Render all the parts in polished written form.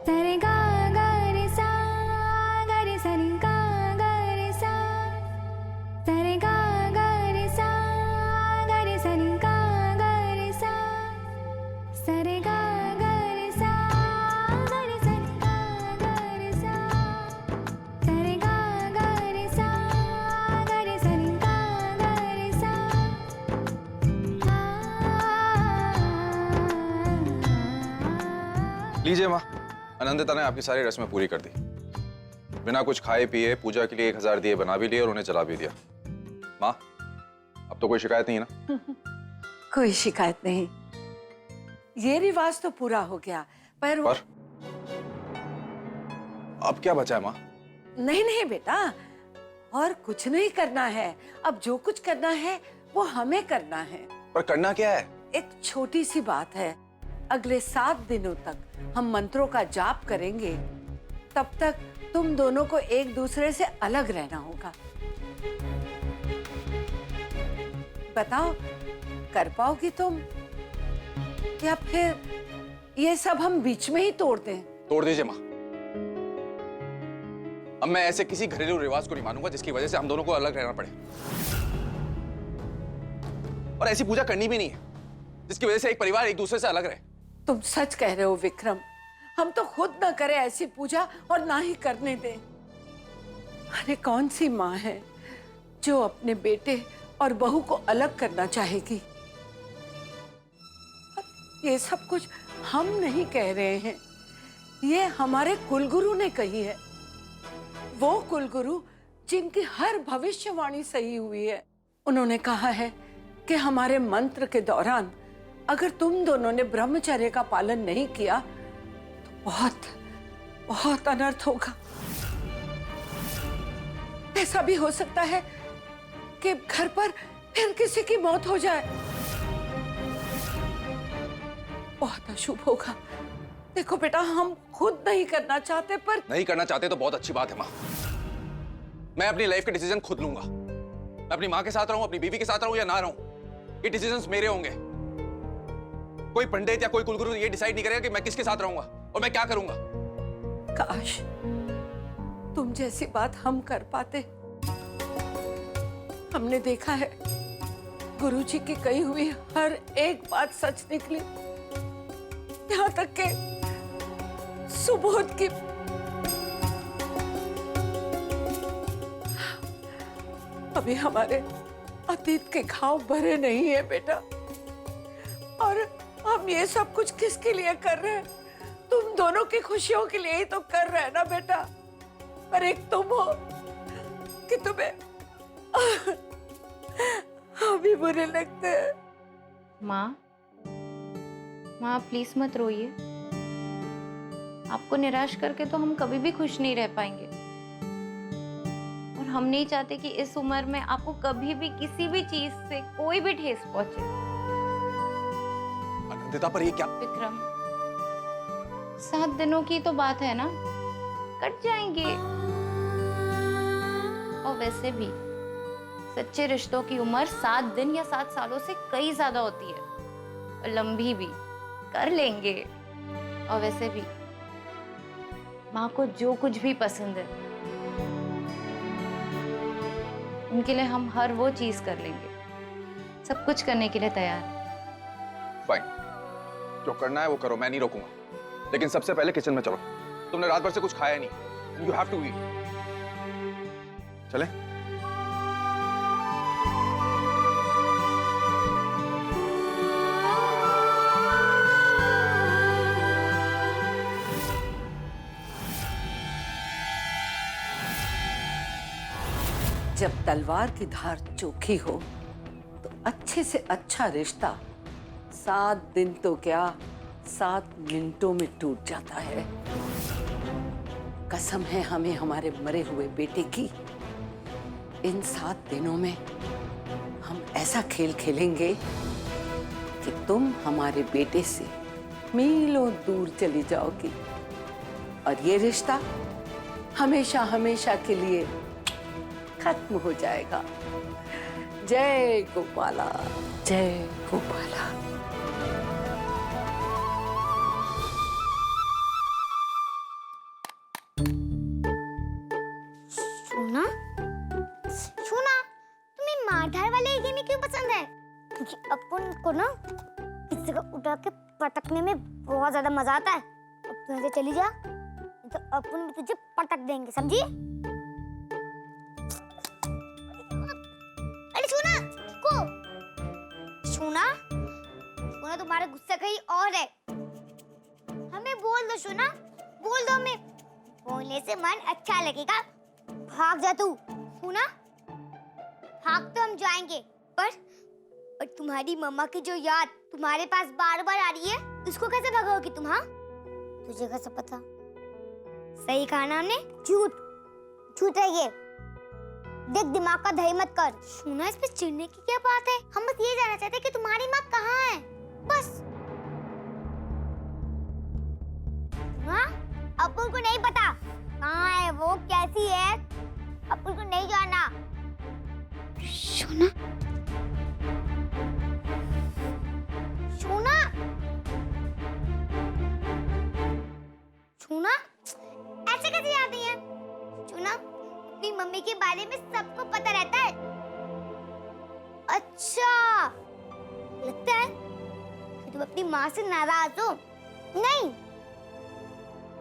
सरे गा गा रे सा गा रे सा नी गा गा रे सा सरे गा गा रे सा गा रे सा नी गा गा रे सा सरे गा गा रे सा गा रे सा नी गा गा रे सा सरे गा गा रे सा गा रे सा नी गा गा रे सा। लीजिए माँ, अनंदिता ने आपकी सारी रस्में पूरी कर दी। बिना कुछ खाए पिए पूजा के लिए 1000 दिए बना भी लिए और उन्हें जला भी दिया। माँ, अब तो कोई शिकायत नहीं है ना? कोई शिकायत नहीं। ये रिवाज तो पूरा हो गया, पर अब क्या बचा है माँ? नहीं नहीं बेटा, और कुछ नहीं करना है। अब जो कुछ करना है वो हमें करना है। पर करना क्या है? एक छोटी सी बात है, अगले 7 दिनों तक हम मंत्रों का जाप करेंगे। तब तक तुम दोनों को एक दूसरे से अलग रहना होगा। बताओ, कर पाओगी तुम, या फिर ये सब हम बीच में ही तोड़ दें? तोड़ दीजिए माँ। अब मैं ऐसे किसी घरेलू रिवाज को नहीं मानूंगा जिसकी वजह से हम दोनों को अलग रहना पड़े। और ऐसी पूजा करनी भी नहीं है जिसकी वजह से एक परिवार एक दूसरे से अलग रहे। तुम सच कह रहे हो विक्रम, हम तो खुद न करें ऐसी पूजा और ना ही करने दें। अरे कौन सी माँ है जो अपने बेटे और बहू को अलग करना चाहेगी? ये सब कुछ हम नहीं कह रहे हैं, ये हमारे कुलगुरु ने कही है। वो कुलगुरु जिनकी हर भविष्यवाणी सही हुई है। उन्होंने कहा है कि हमारे मंत्र के दौरान अगर तुम दोनों ने ब्रह्मचर्य का पालन नहीं किया तो बहुत बहुत अनर्थ होगा। ऐसा भी हो सकता है कि घर पर फिर किसी की मौत हो जाए। बहुत अशुभ होगा। देखो बेटा, हम खुद नहीं करना चाहते, पर नहीं करना चाहते तो बहुत अच्छी बात है माँ। मैं अपनी लाइफ के डिसीजन खुद लूंगा। मैं अपनी माँ के साथ रहूं, अपनी बीवी के साथ रहूं या ना रहूं, ये डिसीजंस मेरे होंगे। कोई पंडित या कोई कुलगुरु ये डिसाइड नहीं करेगा कि मैं किसके साथ रहूंगा और मैं क्या करूंगा। काश तुम जैसी बात हम कर पाते। हमने देखा है गुरुजी की कही हुई हर एक बात सच निकली, यहाँ तक के सुबोध की। अभी हमारे अतीत के घाव भरे नहीं है बेटा, और हम ये सब कुछ किसके लिए कर रहे हैं? तुम दोनों की खुशियों के लिए ही तो कर रहे हैं ना बेटा। पर एक तुम हो कि तुम्हें अभी बुरे लगते हैं। माँ, माँ प्लीज मत रोइए। आपको निराश करके तो हम कभी भी खुश नहीं रह पाएंगे, और हम नहीं चाहते कि इस उम्र में आपको कभी भी किसी भी चीज से कोई भी ठेस पहुंचे। अनंदिता, पर ये क्या? विक्रम, 7 दिनों की तो बात है ना, कट जाएंगे। और वैसे भी सच्चे रिश्तों की उम्र 7 दिन या 7 सालों से कई ज्यादा होती है, और लंबी भी। कर लेंगे। और वैसे भी माँ को जो कुछ भी पसंद है उनके लिए हम हर वो चीज कर लेंगे। सब कुछ करने के लिए तैयार। फाइन, जो करना है वो करो, मैं नहीं रोकूंगा। लेकिन सबसे पहले किचन में चलो। तुमने रात भर से कुछ खाया नहीं। You have to eat. चले? जब तलवार की धार चोखी हो तो अच्छे से अच्छा रिश्ता 7 दिन तो क्या 7 मिनटों में टूट जाता है। कसम है हमें हमारे मरे हुए बेटे की, इन 7 दिनों में हम ऐसा खेल खेलेंगे कि तुम हमारे बेटे से मीलों दूर चली जाओगी, और ये रिश्ता हमेशा हमेशा के लिए खत्म हो जाएगा। जय गोपाला, जय गोपाला। पसंद है क्योंकि अपन को ना किसी जगह उठा के पटकने में बहुत ज्यादा मजा आता है। अब तू ऐसे चली जा तो अपन भी तुझे पटक देंगे, समझी? अरे सोना, को सोना, सोना तुम्हारा गुस्सा कहीं और है। हमें बोल दो सोना, बोल दो हमें। बोलने से मन अच्छा लगेगा। भाग जा तू, सोना। भाग तो हम जाएंगे, पर तुम्हारी मम्मा की जो याद तुम्हारे पास बार बार आ रही है, उसको कैसे भगाओगी तुम? हाँ, तुझे कैसे पता? सही कहा ना हमने? झूठ, झूठ है ये। देख, दिमाग का दही मत कर। सुना, इस पे चिढ़ने की क्या बात है? हम बस ये जानना चाहते हैं कि तुम्हारी माँ कहाँ है, बस। हाँ, अपन को नहीं पता कहाँ है वो, कैसी है, अपन को नहीं जाना। सोना, सोना, सोना, ऐसे कैसे याद नहीं है? सोना, अपनी मम्मी के बारे में सबको पता रहता है। अच्छा, लगता है कि तुम अपनी माँ से नाराज हो। नहीं,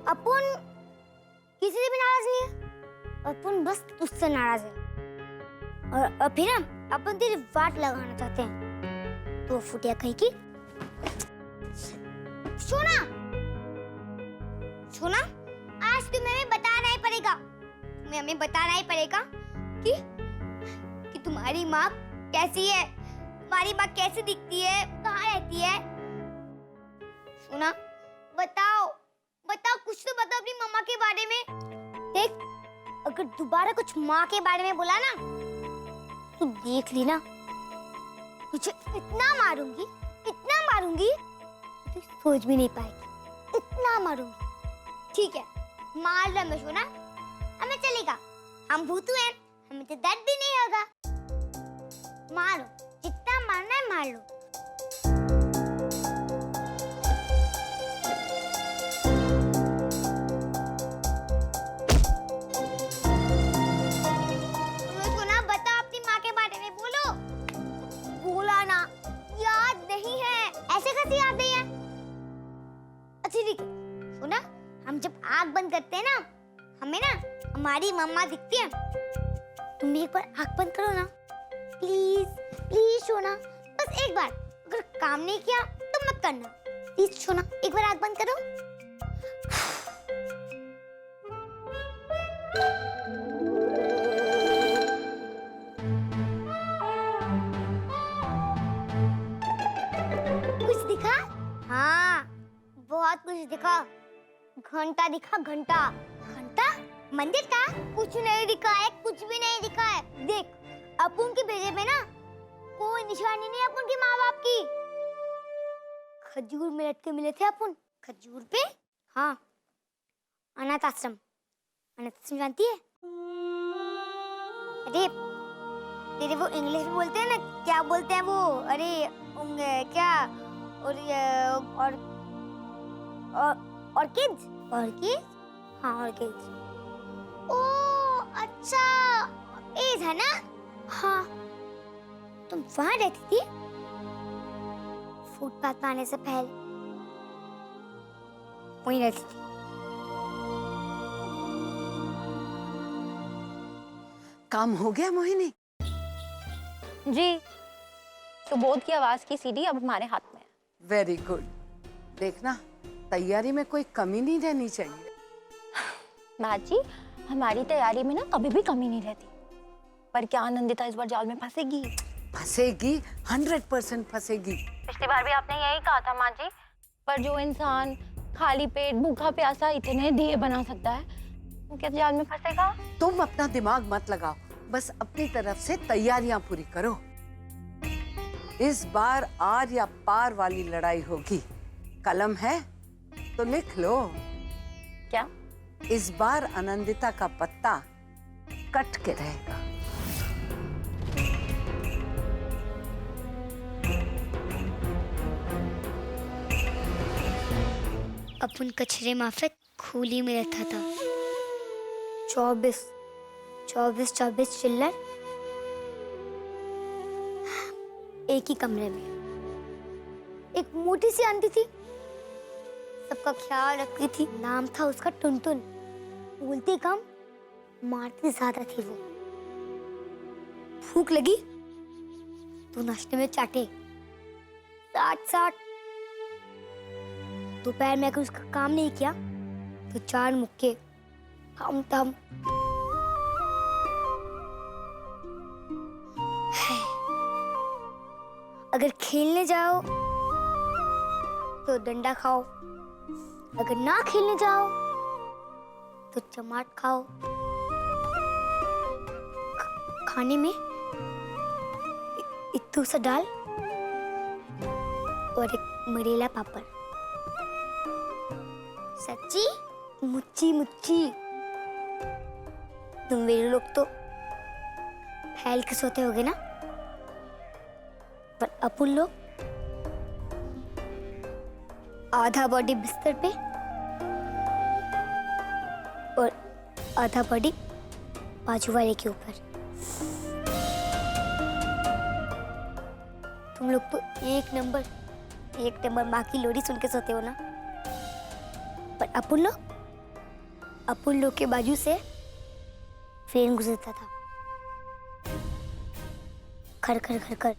अपन किसी से भी नाराज नहीं है, अपन बस तुझसे नाराज है। और अभी ना अपन तेरी वाट लगाना चाहते हैं। तो फुटिया कहीं की। सोना, सोना, आज तुम्हें हमें बताना ही पड़ेगा। तुम्हें हमें बताना ही पड़ेगा कि तुम्हारी माँ कैसी है, तुम्हारी माँ कैसी दिखती है, कहाँ रहती है। सोना, बताओ, बताओ, कुछ तो बताओ अपनी मम्मा के बारे में। देख, अगर दोबारा कुछ माँ के बारे में बोला ना, तो देख ली ना, मुझे इतना मारूंगी, इतना मारूंगी, तो सोच भी नहीं पाएगी। इतना मारूंगी। ठीक है, मार लो हमें सोना, हमें चलेगा। हम भूतू हैं, हमें तो दर्द भी नहीं होगा। मारो, जितना मारना है मार लो। सोना, बताओ अपनी माँ के बारे में, बोलो। बोला ना, याद नहीं है। ऐसे कैसे याद नहीं है? अच्छा ठीक है, सोना, हम जब आँख बंद करते हैं ना, हमें ना हमारी मम्मा दिखती है। तुम एक बार आँख बंद करो ना, प्लीज, प्लीज सोना, बस एक बार। अगर काम नहीं किया तो मत करना, प्लीज सोना, एक बार आँख बंद करो। कुछ दिखा? हाँ, बहुत कुछ दिखा। घंटा दिखा, घंटा। घंटा? मंदिर का? कुछ नहीं दिखा है, कुछ भी नहीं दिखा है। देख, अपुन के भेजे में ना कोई निशानी नहीं है अपुन के माँ बाप की। खजूर में लटके मिले थे अपुन। खजूर पे? हाँ, अनाथ आश्रम। अनाथ आश्रम जानती है? अरे, तेरे वो इंग्लिश में बोलते हैं ना, क्या बोलते हैं वो? अरे क्या? ऑर्किड्स? ऑर्किड्स? हाँ, ऑर्किड्स। ओह, अच्छा, एज है ना? हाँ, तुम वहाँ रहती थी? फुटपाथ पे आने से पहले वहीं रहती थी। काम हो गया मोहिनी? जी, सुबोध की आवाज की सीडी अब हमारे हाथ में है। Very good. देखना, तैयारी में कोई कमी नहीं रहनी चाहिए। बाजी, हमारी तैयारी में ना कभी भी कमी नहीं रहती। पर क्या आनंदिता इस बार जाल में फंसेगी? फंसेगी, 100% फंसेगी। पिछली बार भी आपने यही कहा था माँ जी। पर जो इंसान खाली पेट भूखा प्यासा इतने दिए बना सकता है, वो क्या जाल में फंसेगा? तुम अपना दिमाग मत लगाओ, बस अपनी तरफ से तैयारियां पूरी करो। इस बार आर या पार वाली लड़ाई होगी। कलम है तो लिख लो। क्या? इस बार आनंदिता का पत्ता कट के रहेगा। अपन कचरे माफिक खूली में रहता था। 24 चिल्लर एक ही कमरे में। एक मोटी सी आंटी थी, सबका ख्याल रखती थी। नाम था उसका टुनटुन। बोलती कम, मारती ज्यादा थी वो। भूख लगी तो नाश्ते में चाटे 60-60। दोपहर में अगर उसका काम नहीं किया तो 4 मुक्के हम तम। अगर खेलने जाओ तो डंडा खाओ, अगर ना खेलने जाओ तो चमाट खाओ। खाने में इत्तू सा दाल और एक मरेला पापड़। सच्ची मुच्ची मुच्ची। तुम मेरे लोग तो फैल के सोते होगे ना, पर अपन लोग आधा बॉडी बिस्तर पे और आधा बॉडी बाजू वाले के ऊपर। तुम लोग तो एक नंबर माँ की लोरी सुन के सोते हो ना, पर अपन लोग के बाजू से ट्रेन गुजरता था। खड़ खड़ खड़ खड़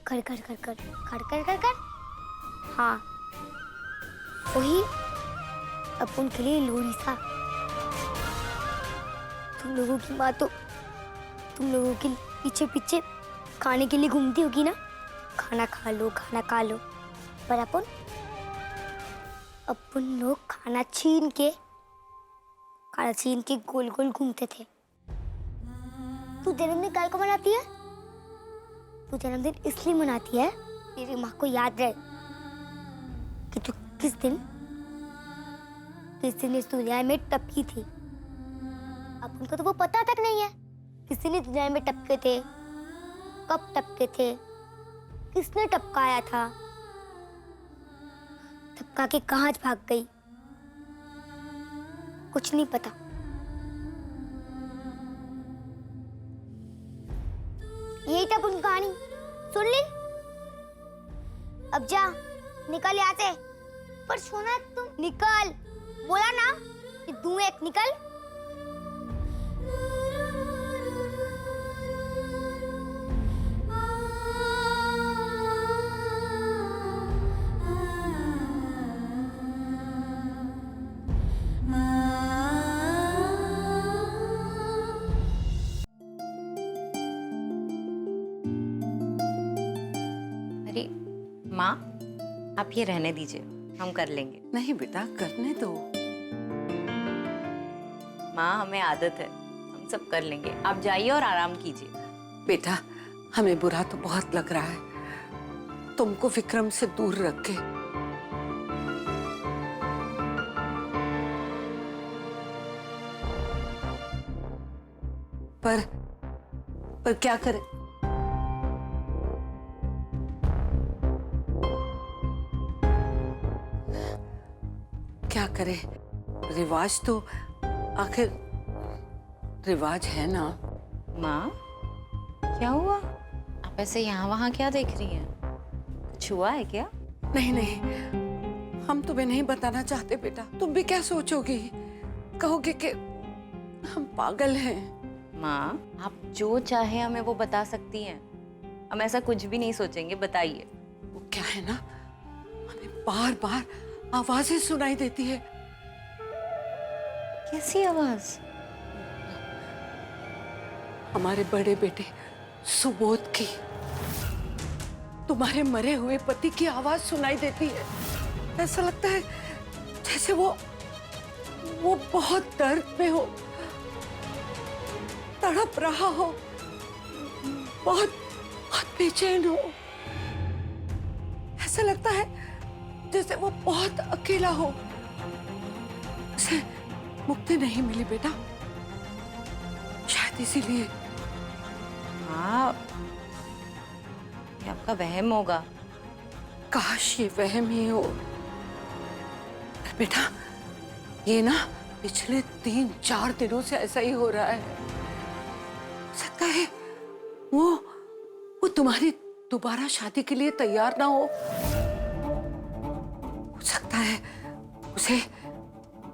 खड़ खड़ खड़ खड़ खड़ खड़ खड़ खड़। हाँ, वही अपन के लिए लोरी था। तुम लोगों की माँ तो तुम लोगों के पीछे पीछे खाने के लिए घूमती होगी ना, खाना खा लो खाना खा लो। पर अपन लोग खाना छीन के गोल गोल घूमते थे। तू जन्मदिन काहे को मनाती है? तू जन्मदिन इसलिए मनाती है तेरी माँ को याद रहे कि तू किस दिन इस दुनिया में टपकी थी। अब उनको तो वो पता तक नहीं है किसी ने दुनिया में टपके थे, कब टपके थे, किसने टपकाया था, टपका के कहाँ भाग गई, कुछ नहीं पता। यही था उनकी कहानी। सुन ली? अब जा, निकल यहाँ से। पर सुना तुम? निकल, बोला ना कि तू एक निकल। अरे माँ, आप ये रहने दीजिए, हम कर लेंगे। नहीं बेटा, करने दो। माँ, हमें आदत है, हम सब कर लेंगे। आप जाइए और आराम कीजिए। बेटा, हमें बुरा तो बहुत लग रहा है तुमको विक्रम से दूर रख के। पर क्या करें? क्या करें? रिवाज तो आखिर रिवाज है ना। माँ, क्या हुआ? आप ऐसे यहाँ वहाँ क्या देख रही हैं? कुछ हुआ है क्या? नहीं नहीं, हम तुम्हें नहीं बताना चाहते बेटा। तुम भी क्या सोचोगी? कहोगे कि हम पागल हैं। माँ, आप जो चाहे हमें वो बता सकती हैं। हम ऐसा कुछ भी नहीं सोचेंगे, बताइए। वो क्या है ना, हमें बार बार आवाजें सुनाई देती है। कैसी आवाज? हमारे बड़े बेटे सुबोध की, तुम्हारे मरे हुए पति की आवाज सुनाई देती है। ऐसा लगता है जैसे वो बहुत दर्द में हो, तड़प रहा हो, बहुत बेचैन हो। ऐसा लगता है जैसे वो बहुत अकेला हो। उसे मुक्ति नहीं मिली बेटा, शायद इसीलिए। हाँ, ये आपका वहम होगा। काश ये वहम ही हो। बेटा, ये ना पिछले 3-4 दिनों से ऐसा ही हो रहा है। हो सकता है वो तुम्हारी दोबारा शादी के लिए तैयार ना हो सकता है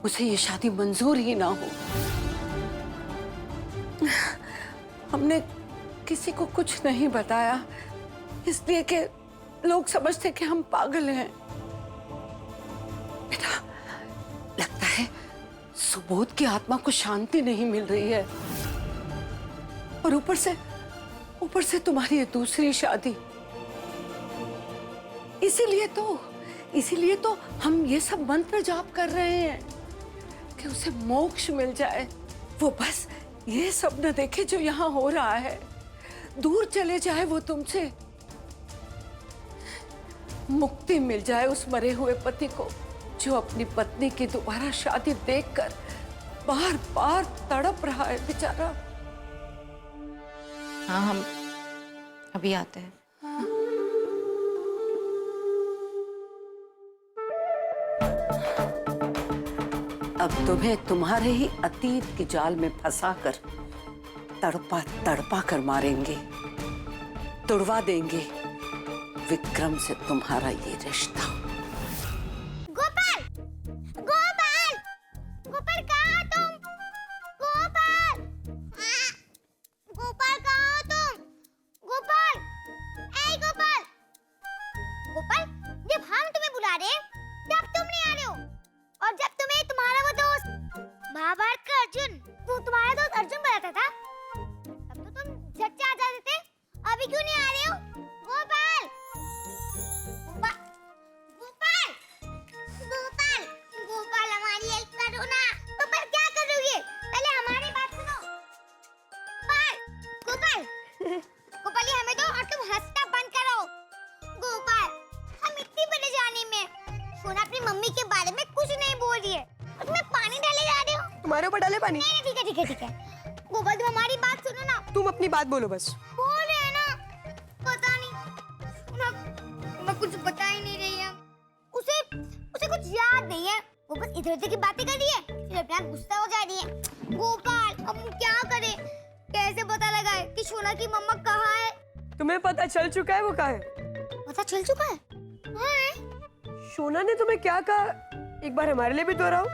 उसे ये शादी मंजूर ही ना हो। हमने किसी को कुछ नहीं बताया इसलिए कि लोग समझते कि हम पागल हैं। बेटा, लगता है सुबोध की आत्मा को शांति नहीं मिल रही है और ऊपर से तुम्हारी ये दूसरी शादी। इसीलिए तो हम ये सब मंत्र जाप कर रहे हैं कि उसे मोक्ष मिल जाए। वो बस ये सब न देखे जो यहाँ हो रहा है, दूर चले जाए वो तुमसे, मुक्ति मिल जाए उस मरे हुए पति को जो अपनी पत्नी की दोबारा शादी देखकर बार बार तड़प रहा है बेचारा। हाँ, हम अभी आते हैं। अब तुम्हें तुम्हारे ही अतीत की जाल में फंसाकर तड़पा तड़पा कर मारेंगे, तुड़वा देंगे विक्रम से तुम्हारा ये रिश्ता। गोपाल, गोपाल, गोपाल कहाँ हो तुम? गोपाल, गोपाल कहाँ हो तुम? गोपाल, ऐ गोपाल, गोपाल, जब हम तुम्हें बुला रहे हैं, तब तुम नहीं आ रहे हो, और जब तुम्हें तुम्हारा वो दोस्त महाभारत का अर्जुन, वो तुम्हारा दोस्त अर्जुन बुलाता था, तब तो तुम झट से आ जाते थे। अभी क्यों नहीं आ रहे हो? गोपाल, गोपाल, गोपाल, गोपाल, हमारी हेल्प करो ना। गोपाल क्या करोगे? पहले हमारी बात सुनो। गोपाल, गोपाल ये हमें दो और तुम हंसना बंद करो। गोपाल, हम इतनी परेशानी में, सोना अपनी मम्मी के बारे में कुछ नहीं बोल रही है और तुम्हें पानी डाले जा रहे हो। तुम्हारे ऊपर डाले पानी? नहीं, ठीक है। गोपाल तुम हमारी बात सुनो ना। तुम अपनी बात बोलो बस। बोल रहे हैं ना, पता नहीं, मैं कुछ बता ही नहीं रही है। उसे कुछ याद नहीं है, वो बस इधर उधर की बातें कर रही है, फिर अपना गुस्सा हो जा रही है। गोपाल, अब हम क्या करें? कैसे पता लगाए कि सोना की मम्मा कहाँ है? तुम्हें पता चल चुका है वो कहाँ है? पता चल चुका है? हाँ। शोना ने तुम्हें क्या कहा? एक बार हमारे लिए भी दोहराओ।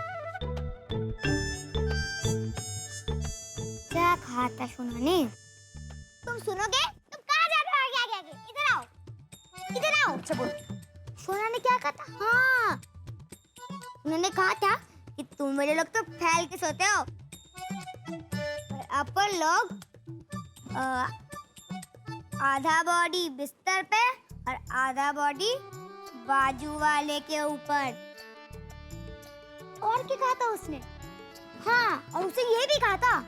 क्या कहा था सोना ने? तुम सुनोगे? तुम कहाँ जा रहे हो? आगे, इधर आओ। अच्छा बोल। सोना ने क्या कहा था? हाँ, उन्होंने कहा था कि तुम मेरे लोग तो फैल के सोते हो और अपन लोग आधा बॉडी बिस्तर पे और आधा बॉडी बाजू वाले के ऊपर। और क्या कहा था उसने? हाँ, और उसे ये भी कहा था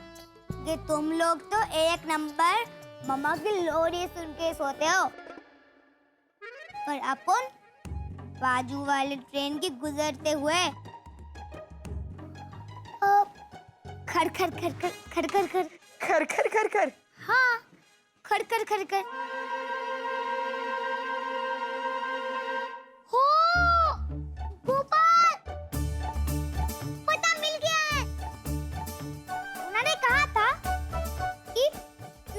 कि तुम लोग तो एक नंबर मम्मा की लोरी सुन के सोते हो, पर अपन बाजू वाले ट्रेन की गुजरते हुए खर खर खर खर खर खर खर खर खर खर खर। हाँ, खर खर खर खर। हो गोपाल, पता मिल गया है। उन्होंने कहा था कि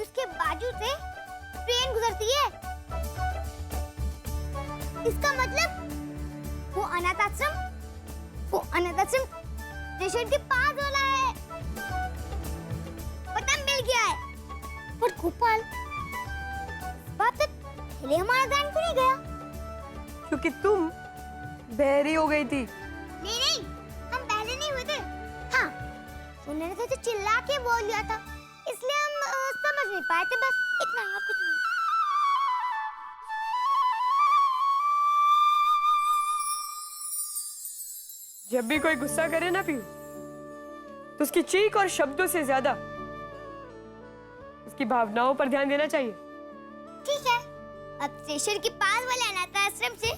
उसके बाजू से ट्रेन गुजरती है, इसका मतलब वो अनाथ आश्रम स्टेशन के पास वाला है। पता मिल गया है। पर गोपाल, बात तक पहले हमारा ध्यान क्यों नहीं गया? क्योंकि तुम बहरी हो गई थी। नहीं, हम पहले नहीं हुए थे। हाँ, उन्होंने तो चिल्ला के बोल दिया था, इसलिए हम समझ नहीं पाए थे, बस इतना ही और कुछ नहीं। जब भी कोई गुस्सा करे ना पीयू, तो उसकी चीख और शब्दों से ज्यादा उसकी भावनाओं पर ध्यान देना चाहिए। ठीक है, अब स्टेशन के पास वाले अनाथ आश्रम से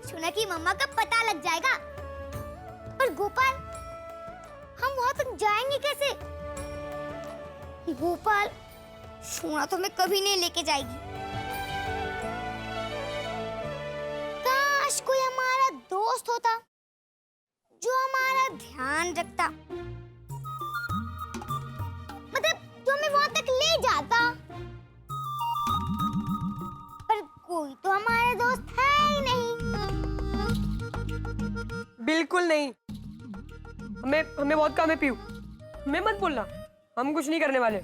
सोना की मम्मा का पता लग जाएगा। पर गोपाल, हम वहां तक जाएंगे कैसे? गोपाल, सोना तो हमें कभी नहीं लेके जाएगी। काश कोई हमारा दोस्त होता जो हमारा ध्यान रखता, मतलब जो हमें वहां तक ले जाता। पर कोई बिल्कुल नहीं। हमें हमें बहुत काम है पीयू, हमें मत बोलना, हम कुछ नहीं करने वाले।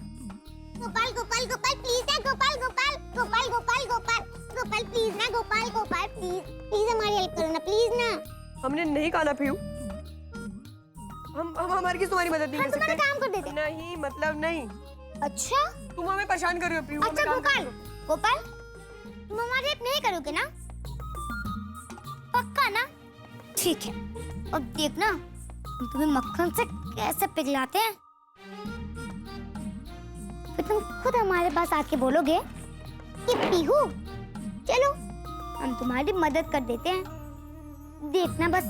गोपाल गोपाल गोपाल प्लीज ना, गोपाल गोपाल गोपाल गोपाल गोपाल गोपाल प्लीज ना, गोपाल गोपाल प्लीज प्लीज हमारी हेल्प करो ना, प्लीज ना। हमने नहीं कहा ना पीयू, हम हमारी किस तुम्हारी मदद नहीं कर तुम्हारा सकते। काम कर देते। नहीं मतलब नहीं, अच्छा तुम हमें परेशान कर रहे हो पीयू। हमें अच्छा काम गोपाल करने गोपाल तुम हमारी हेल्प नहीं करोगे ना, पक्का ना? ठीक है, अब देखना हम तुम्हें मक्खन से कैसे पिघलाते हैं। फिर तुम खुद हमारे पास आके बोलोगे कि पीहू चलो हम तुम्हारी मदद कर देते हैं, देखना बस।